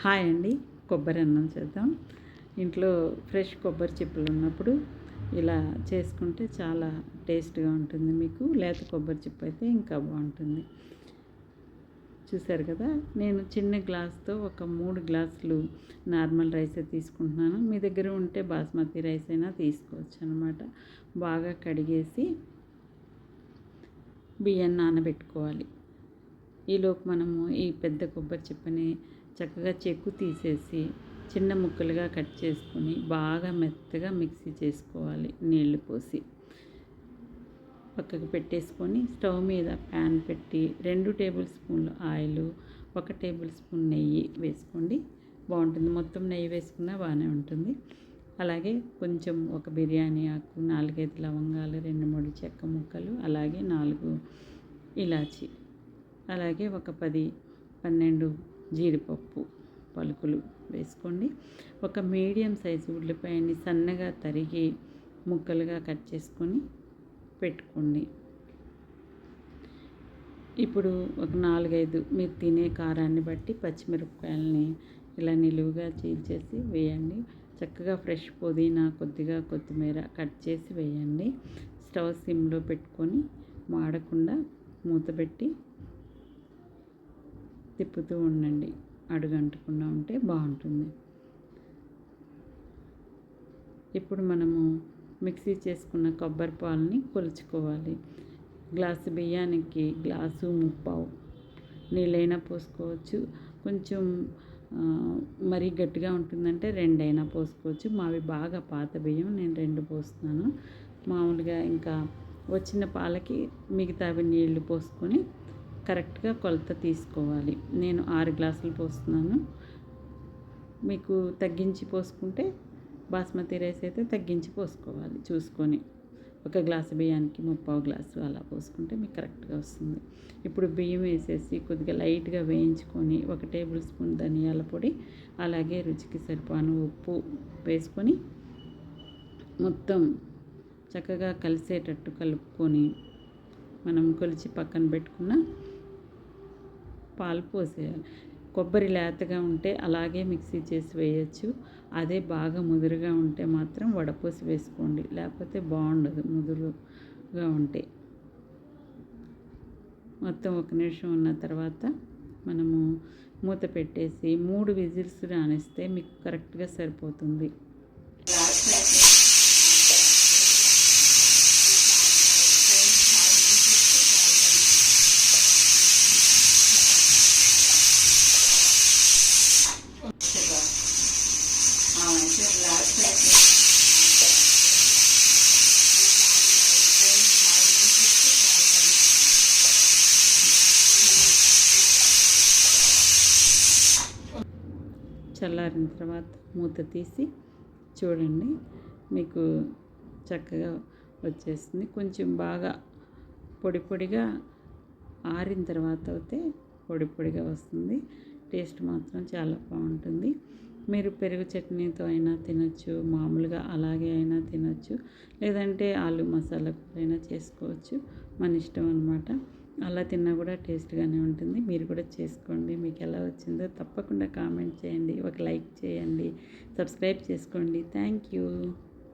Hi అండి. కొబ్బరి అన్నం చేద్దాం. ఇంట్లో ఫ్రెష్ కొబ్బరి చిప్పలు ఉన్నప్పుడు ఇలా చేసుకుంటే చాలా టేస్ట్గా ఉంటుంది. మీకు లేత కొబ్బరి చిప్ప అయితే ఇంకా బాగుంటుంది. చూసారు కదా, నేను చిన్న గ్లాస్తో ఒక 3 గ్లాసులు నార్మల్ రైస్ తీసుకుంటున్నాను. మీ దగ్గర ఉంటే బాస్మతి రైస్ అయినా తీసుకోవచ్చు అనమాట. బాగా కడిగేసి బియ్యాన్ని నానబెట్టుకోవాలి. ఈలోపు మనము ఈ పెద్ద కొబ్బరి చిప్పని చక్కగా చెక్కు తీసేసి చిన్న ముక్కలుగా కట్ చేసుకొని బాగా మెత్తగా మిక్సీ చేసుకోవాలి. నీళ్లు పోసి పక్కకు పెట్టేసుకొని స్టవ్ మీద ప్యాన్ పెట్టి 2 టేబుల్ స్పూన్లు ఆయిల్, 1 టేబుల్ స్పూన్ నెయ్యి వేసుకోండి. బాగుంటుంది. మొత్తం నెయ్యి వేసుకున్నా బాగానే ఉంటుంది. అలాగే కొంచెం ఒక బిర్యానీ ఆకు, 4-5 లవంగాలు, 2-3 చెక్క ముక్కలు, అలాగే 4 ఇలాచి, అలాగే ఒక 10-12 జీడిపప్పు పలుకులు వేసుకోండి. ఒక మీడియం సైజు ఉల్లిపాయని సన్నగా తరిగి ముక్కలుగా కట్ చేసుకొని పెట్టుకోండి. ఇప్పుడు ఒక 4-5 మీరు తినే కారాన్ని బట్టి పచ్చిమిరపకాయలని ఇలా నిలువుగా చీల్చేసి వేయండి. చక్కగా ఫ్రెష్ పుదీనా, కొద్దిగా కొత్తిమీర కట్ చేసి వేయండి. స్టవ్ సిమ్లో పెట్టుకొని మాడకుండా మూత పెట్టి తిప్పుతూ ఉండండి. అడుగంటకుండా ఉంటే బాగుంటుంది. ఇప్పుడు మనము మిక్సీ చేసుకున్న కొబ్బరి పాలని కొలుచుకోవాలి. గ్లాసు బియ్యానికి 1.5 గ్లాసు నీళ్ళైనా పోసుకోవచ్చు. కొంచెం మరీ గట్టిగా ఉంటుందంటే 2 అయినా పోసుకోవచ్చు. మావి బాగా పాత బియ్యం, నేను 2 పోస్తున్నాను. మామూలుగా ఇంకా వచ్చిన పాలకి మిగతావి నీళ్లు పోసుకొని కరెక్ట్గా కొలత తీసుకోవాలి. నేను 6 గ్లాసులు పోస్తున్నాను. మీకు తగ్గించి పోసుకుంటే బాస్మతి రైస్ అయితే తగ్గించి పోసుకోవాలి చూసుకొని. 1 గ్లాసు బియ్యానికి 3/4 గ్లాసు అలా పోసుకుంటే మీకు కరెక్ట్గా వస్తుంది. ఇప్పుడు బియ్యం వేసేసి కొద్దిగా లైట్గా వేయించుకొని 1 టేబుల్ స్పూన్ ధనియాల పొడి, అలాగే రుచికి సరిపోను ఉప్పు వేసుకొని మొత్తం చక్కగా కలిసేటట్టు కలుపుకొని మనం కొలిచి పక్కన పెట్టుకున్న పాలు పోసేయాలి. కొబ్బరి లేతగా ఉంటే అలాగే మిక్సీ చేసి వేయచ్చు. అదే బాగా ముదురుగా ఉంటే మాత్రం వడపోసి వేసుకోండి, లేకపోతే బాగుండదు ముదురుగా ఉంటే. మొత్తం 1 నిమిషం ఉన్న తర్వాత మనము మూత పెట్టేసి 3 విజిల్స్ రానిస్తే మీకు కరెక్ట్గా సరిపోతుంది. చల్లారిన తర్వాత మూత తీసి చూడండి, మీకు చక్కగా వచ్చేస్తుంది. కొంచెం బాగా పొడి పొడిగా ఆరిన తర్వాత అయితే పొడి పొడిగా వస్తుంది. టేస్ట్ మాత్రం చాలా బాగుంటుంది. మీరు పెరుగు చట్నీతో అయినా తినచ్చు, మామూలుగా అలాగే అయినా తినచ్చు, లేదంటే ఆలు మసాలా అయినా చేసుకోవచ్చు. మన ఇష్టం అన్నమాట. అలా తిన్నా కూడా టేస్ట్గానే ఉంటుంది. మీరు కూడా చేసుకోండి. మీకు ఎలా వచ్చిందో తప్పకుండా కామెంట్ చేయండి, ఒక లైక్ చేయండి, సబ్స్క్రైబ్ చేసుకోండి. Thank you.